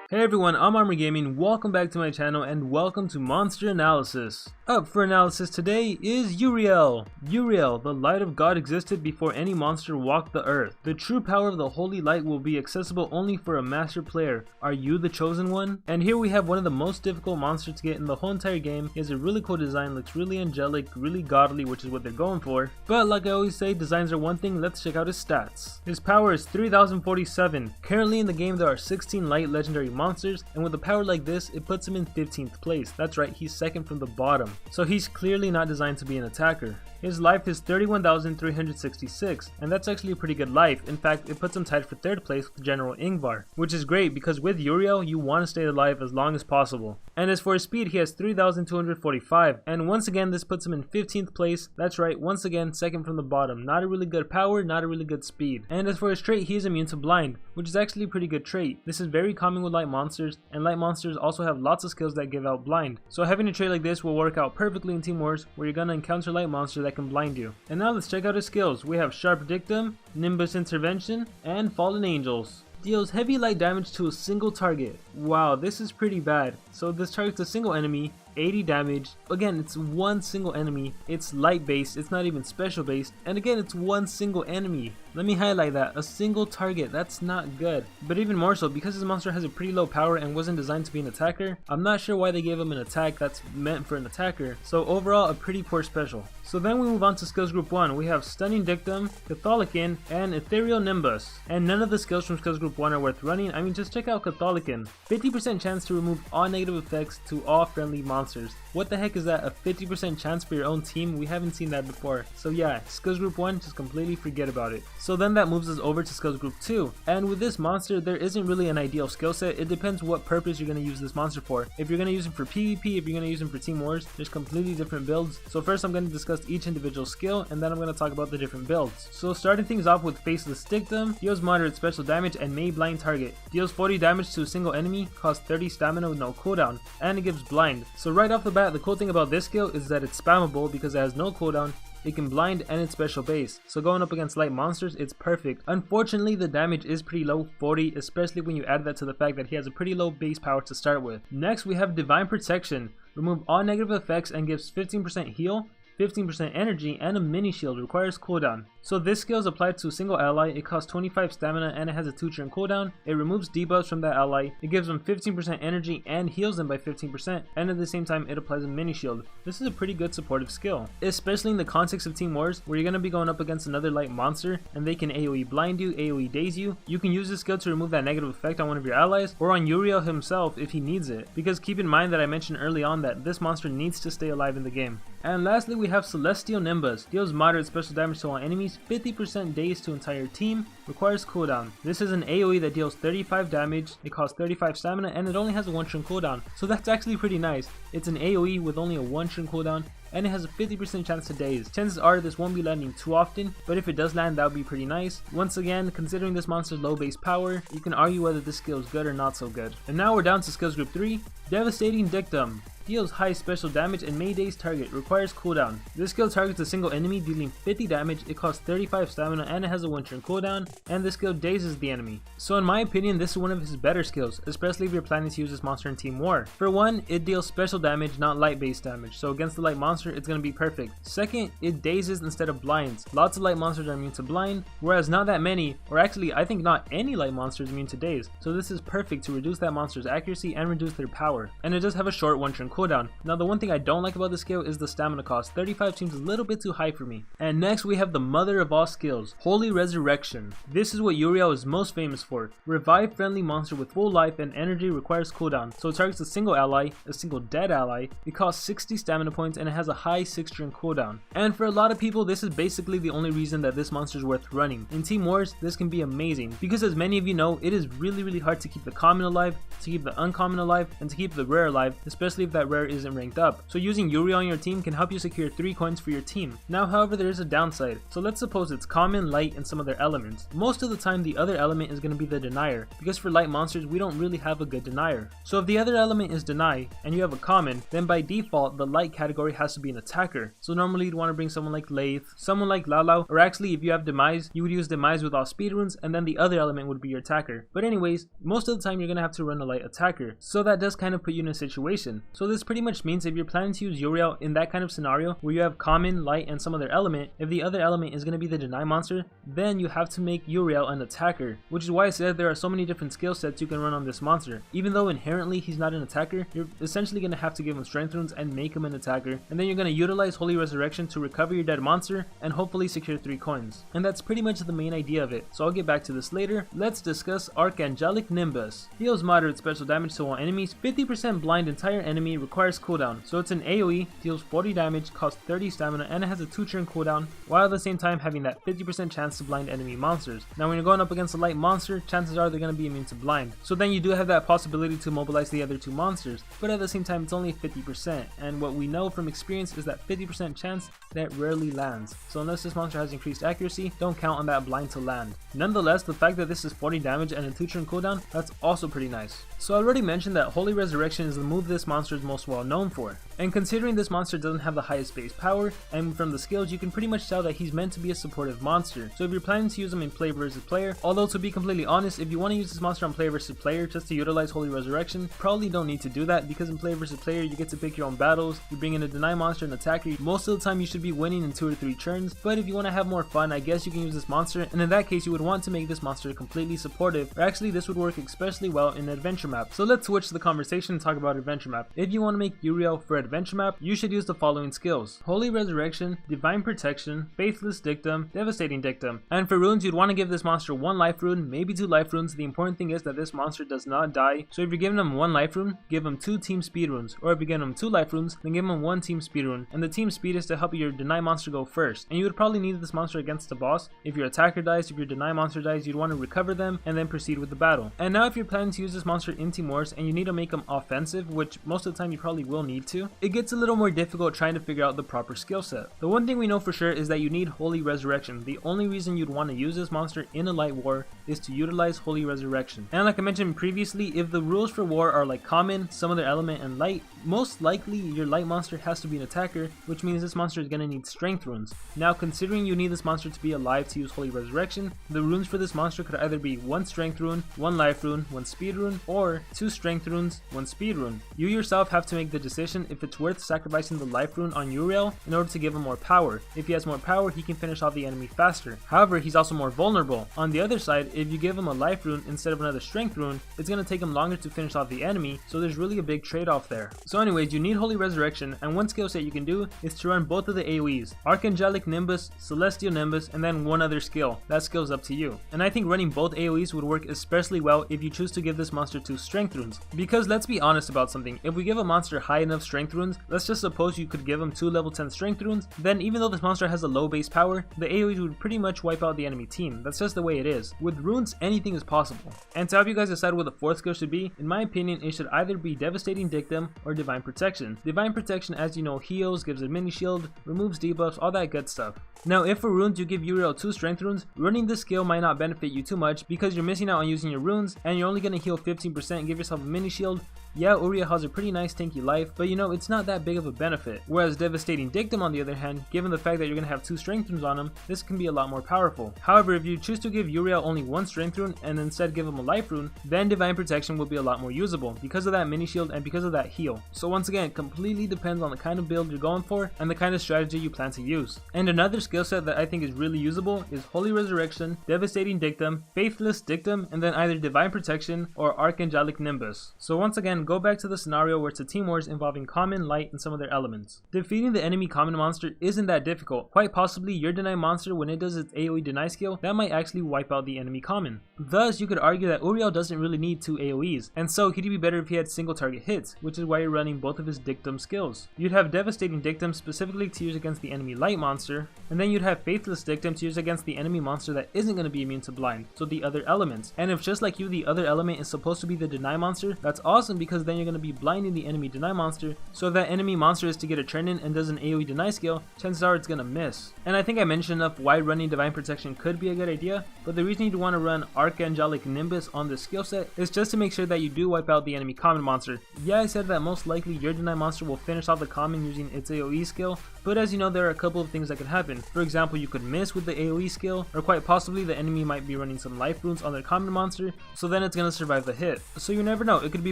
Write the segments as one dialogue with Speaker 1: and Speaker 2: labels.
Speaker 1: Hey everyone, I'm ArmorGaming, welcome back to my channel and welcome to Monster Analysis. Up for analysis today is Uriel. Uriel, the light of God existed before any monster walked the earth. The true power of the holy light will be accessible only for a master player. Are you the chosen one? And here we have one of the most difficult monsters to get in the whole entire game. He has a really cool design, looks really angelic, really godly, which is what they're going for. But like I always say, designs are one thing, let's check out his stats. His power is 3047. Currently in the game there are 16 light legendary monsters, and with a power like this it puts him in 15th place. That's right, he's second from the bottom, so he's clearly not designed to be an attacker. His life is 31,366, and that's actually a pretty good life. In fact, it puts him tied for 3rd place with General Ingvar, which is great because with Uriel you want to stay alive as long as possible. And as for his speed, he has 3,245, and once again this puts him in 15th place. That's right, once again second from the bottom. Not a really good power, not a really good speed. And as for his trait, he is immune to blind, which is actually a pretty good trait. This is very common with light monsters, and light monsters also have lots of skills that give out blind. So having a trait like this will work out perfectly in Team Wars, where you're gonna encounter light monsters that can blind you. And now let's check out his skills. We have Sharp Dictum, Nimbus Intervention, and Fallen Angels. Deals heavy light damage to a single target. Wow, this is pretty bad. So this targets a single enemy, 80 damage. Again, it's one single enemy. It's light based, it's not even special based, and again it's one single enemy. Let me highlight that, a single target, that's not good. But even more so, because this monster has a pretty low power and wasn't designed to be an attacker, I'm not sure why they gave him an attack that's meant for an attacker. So overall, a pretty poor special. So then we move on to skills group 1. We have Stunning Dictum, Catholican, and Ethereal Nimbus. And none of the skills from skills group 1 are worth running. I mean, just check out Catholican. 50% chance to remove all negative effects to all friendly monsters. What the heck is that, a 50% chance for your own team? We haven't seen that before. So yeah, skills group 1, just completely forget about it. So then that moves us over to skills group 2. And with this monster, there isn't really an ideal skill set. It depends what purpose you're going to use this monster for. If you're going to use him for PvP, if you're going to use him for Team Wars, there's completely different builds. So first I'm going to discuss each individual skill, and then I'm going to talk about the different builds. So starting things off with Faceless Dictum, deals moderate special damage and may blind target. Deals 40 damage to a single enemy, costs 30 stamina with no cooldown, and it gives blind. So right off the bat, the cool thing about this skill is that it's spammable because it has no cooldown. It can blind and it's special base, so going up against light monsters, it's perfect. Unfortunately, the damage is pretty low, 40, especially when you add that to the fact that he has a pretty low base power to start with. Next, we have Divine Protection. Remove all negative effects and gives 15% heal, 15% energy, and a mini shield. Requires cooldown. So this skill is applied to a single ally. It costs 25 stamina and it has a 2-turn cooldown. It removes debuffs from that ally. It gives them 15% energy and heals them by 15%, and at the same time it applies a mini shield. This is a pretty good supportive skill, especially in the context of Team Wars where you're going to be going up against another light monster and they can AoE blind you, AoE daze you. You can use this skill to remove that negative effect on one of your allies or on Uriel himself if he needs it, because keep in mind that I mentioned early on that this monster needs to stay alive in the game. And lastly, we have Celestial Nimbus. Deals moderate special damage to all enemies, 50% daze to entire team, requires cooldown. This is an AoE that deals 35 damage, it costs 35 stamina, and it only has a 1-turn cooldown. So that's actually pretty nice. It's an AoE with only a 1-turn cooldown, and it has a 50% chance to daze. Chances are this won't be landing too often, but if it does land, that would be pretty nice. Once again, considering this monster's low base power, you can argue whether this skill is good or not so good. And now we're down to skills group 3, Devastating Dictum. Deals high special damage and may daze target, requires cooldown. This skill targets a single enemy, dealing 50 damage, it costs 35 stamina, and it has a 1-turn cooldown, and this skill dazes the enemy. So in my opinion, this is one of his better skills, especially if you're planning to use this monster in Team War. For one, it deals special damage, not light based damage, so against the light monster it's going to be perfect. Second, it dazes instead of blinds. Lots of light monsters are immune to blind, whereas not that many, or actually I think not any light monster is immune to daze, so this is perfect to reduce that monster's accuracy and reduce their power. And it does have a short 1-turn cooldown. Now the one thing I don't like about this skill is the stamina cost. 35 seems a little bit too high for me. And next we have the mother of all skills, Holy Resurrection. This is what Uriel is most famous for. Revive friendly monster with full life and energy, requires cooldown. So it targets a single ally, a single dead ally. It costs 60 stamina points and it has a high 6-turn cooldown. And for a lot of people, this is basically the only reason that this monster is worth running. In Team Wars, this can be amazing because, as many of you know, it is really hard to keep the common alive, to keep the uncommon alive, and to keep the rare alive, especially if that that rare isn't ranked up, so using Uriel on your team can help you secure 3 coins for your team. Now however, there is a downside, so let's suppose it's common, light, and some other elements. Most of the time the other element is going to be the denier, because for light monsters we don't really have a good denier. So if the other element is deny, and you have a common, then by default the light category has to be an attacker. So normally you'd want to bring someone like Lathe, someone like Lao, or actually if you have demise, you would use demise with all speed runes, and then the other element would be your attacker. But anyways, most of the time you're going to have to run a light attacker, so that does kind of put you in a situation. So this pretty much means if you're planning to use Uriel in that kind of scenario where you have common, light, and some other element, if the other element is going to be the deny monster, then you have to make Uriel an attacker, which is why I said there are so many different skill sets you can run on this monster. Even though inherently he's not an attacker, you're essentially going to have to give him strength runes and make him an attacker, and then you're going to utilize Holy Resurrection to recover your dead monster and hopefully secure 3 coins. And that's pretty much the main idea of it, so I'll get back to this later. Let's discuss Archangelic Nimbus. Deals moderate special damage to all enemies, 50% blind entire enemy, requires cooldown, so it's an AoE, deals 40 damage, costs 30 stamina, and it has a 2-turn cooldown, while at the same time having that 50% chance to blind enemy monsters. Now when you're going up against a light monster, chances are they're going to be immune to blind, so then you do have that possibility to mobilize the other 2 monsters, but at the same time it's only 50%, and what we know from experience is that 50% chance that rarely lands, so unless this monster has increased accuracy, don't count on that blind to land. Nonetheless, the fact that this is 40 damage and a 2-turn cooldown, that's also pretty nice. So I already mentioned that Holy Resurrection is the move this monster is most well known for, and considering this monster doesn't have the highest base power, and from the skills you can pretty much tell that he's meant to be a supportive monster, so if you're planning to use him in player versus player, although to be completely honest, if you want to use this monster on player versus player just to utilize Holy Resurrection, probably don't need to do that, because in player versus player you get to pick your own battles, you bring in a deny monster and attacker, most of the time you should be winning in 2 or 3 turns, but if you want to have more fun, I guess you can use this monster, and in that case you would want to make this monster completely supportive, or actually this would work especially well in an adventure map. So let's switch the conversation and talk about adventure map. If you want to make Uriel for adventure map, you should use the following skills: Holy Resurrection, Divine Protection, Faithless Dictum, Devastating Dictum. And for runes, you'd want to give this monster 1 life rune, maybe 2 life runes. The important thing is that this monster does not die, so if you're giving him 1 life rune, give him 2 team speed runes, or if you're giving him 2 life runes, then give him 1 team speed rune, and the team speed is to help your deny monster go first, and you would probably need this monster against the boss. If your attacker dies, if your deny monster dies, you'd want to recover them and then proceed with the battle. And now if you're planning to use this monster in Team Wars and you need to make him offensive, which most of the time you probably will need to, it gets a little more difficult trying to figure out the proper skill set. The one thing we know for sure is that you need Holy Resurrection. The only reason you'd want to use this monster in a light war is to utilize Holy Resurrection. And like I mentioned previously, if the rules for war are like common, some other element, and light, most likely your light monster has to be an attacker, which means this monster is going to need strength runes. Now considering you need this monster to be alive to use Holy Resurrection, the runes for this monster could either be 1 strength rune, 1 life rune, 1 speed rune, or 2 strength runes, 1 speed rune. You yourself have to make the decision if it's worth sacrificing the life rune on Uriel in order to give him more power. If he has more power, he can finish off the enemy faster. However, he's also more vulnerable. On the other side, if you give him a life rune instead of another strength rune, it's going to take him longer to finish off the enemy, so there's really a big trade-off there. So anyways, you need Holy Resurrection, and one skill set you can do is to run both of the AoEs, Archangelic Nimbus, Celestial Nimbus, and then one other skill. That skill's up to you. And I think running both AoEs would work especially well if you choose to give this monster 2 strength runes. Because let's be honest about something, if we give a monster high enough strength runes, let's just suppose you could give him 2 level 10 strength runes, then even though this monster has a low base power, the AoEs would pretty much wipe out the enemy team. That's just the way it is. With runes, anything is possible. And to help you guys decide what the 4th skill should be, in my opinion, it should either be Devastating Dictum or Divine Protection. Divine Protection, as you know, heals, gives a mini shield, removes debuffs, all that good stuff. Now if for runes you give Uriel 2 strength runes, running this skill might not benefit you too much because you're missing out on using your runes and you're only going to heal 15% and give yourself a mini shield. Yeah, Uriel has a pretty nice tanky life, but you know, it's not that big of a benefit. Whereas Devastating Dictum on the other hand, given the fact that you're going to have 2 strength runes on him, this can be a lot more powerful. However, if you choose to give Uriel only 1 strength rune and instead give him a life rune, then Divine Protection will be a lot more usable because of that mini shield and because of that heal. So once again, it completely depends on the kind of build you're going for and the kind of strategy you plan to use. And another skill set that I think is really usable is Holy Resurrection, Devastating Dictum, Faithless Dictum, and then either Divine Protection or Archangelic Nimbus. So once again, go back to the scenario where it's a team wars involving common, light, and some other elements. Defeating the enemy common monster isn't that difficult. Quite possibly your deny monster, when it does its AoE deny skill, that might actually wipe out the enemy common. Thus, you could argue that Uriel doesn't really need 2 AoEs, and so he'd be better if he had single target hits, which is why you're running both of his Dictum skills. You'd have Devastating Dictum specifically to use against the enemy light monster, and then you'd have Faithless Dictum to use against the enemy monster that isn't going to be immune to blind, so the other elements. And if just like you, the other element is supposed to be the deny monster, that's awesome because then you're going to be blinding the enemy deny monster, So if that enemy monster is to get a turn in and does an AoE deny skill, chances are it's gonna miss. And I think I mentioned enough why running Divine Protection could be a good idea, but the reason you'd want to run Archangelic Nimbus on this skill set is just to make sure that you do wipe out the enemy common monster. Yeah, I said that most likely your deny monster will finish off the common using its AoE skill, but as you know, there are a couple of things that could happen. For example, you could miss with the AoE skill, or quite possibly the enemy might be running some life runes on their common monster, so then it's gonna survive the hit. So you never know, it could be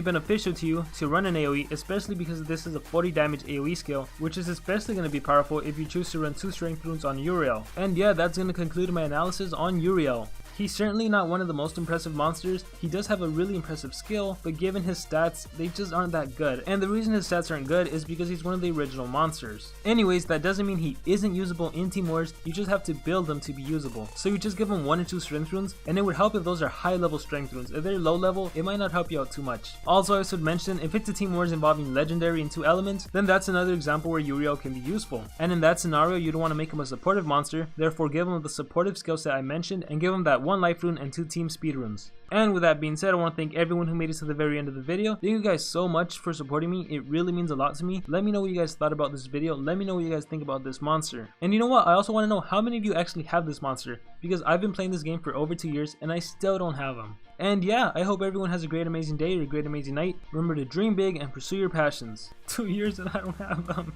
Speaker 1: beneficial to you to run an AoE, especially because this is a 40 damage AoE skill, which is especially gonna be powerful if you choose to run 2 strength runes on Uriel. And yeah, that's gonna conclude my analysis on Uriel. He's certainly not one of the most impressive monsters. He does have a really impressive skill, but given his stats, they just aren't that good. And the reason his stats aren't good is because he's one of the original monsters. Anyways, that doesn't mean he isn't usable in Team Wars, you just have to build him to be usable. So you just give him 1 or 2 strength runes, and it would help if those are high level strength runes. If they're low level, it might not help you out too much. Also, I should mention, if it's a Team Wars involving legendary and 2 elements, then that's another example where Uriel can be useful. And in that scenario, you don't want to make him a supportive monster, therefore give him the supportive skill set I mentioned, and give him that 1 life rune and 2 team speed runes. And with that being said, I want to thank everyone who made it to the very end of the video. Thank you guys so much for supporting me. It really means a lot to me. Let me know what you guys thought about this video. Let me know what you guys think about this monster. And you know what? I also want to know how many of you actually have this monster, because I've been playing this game for over 2 years and I still don't have him. And yeah, I hope everyone has a great amazing day or a great amazing night. Remember to dream big and pursue your passions. 2 years and I don't have them.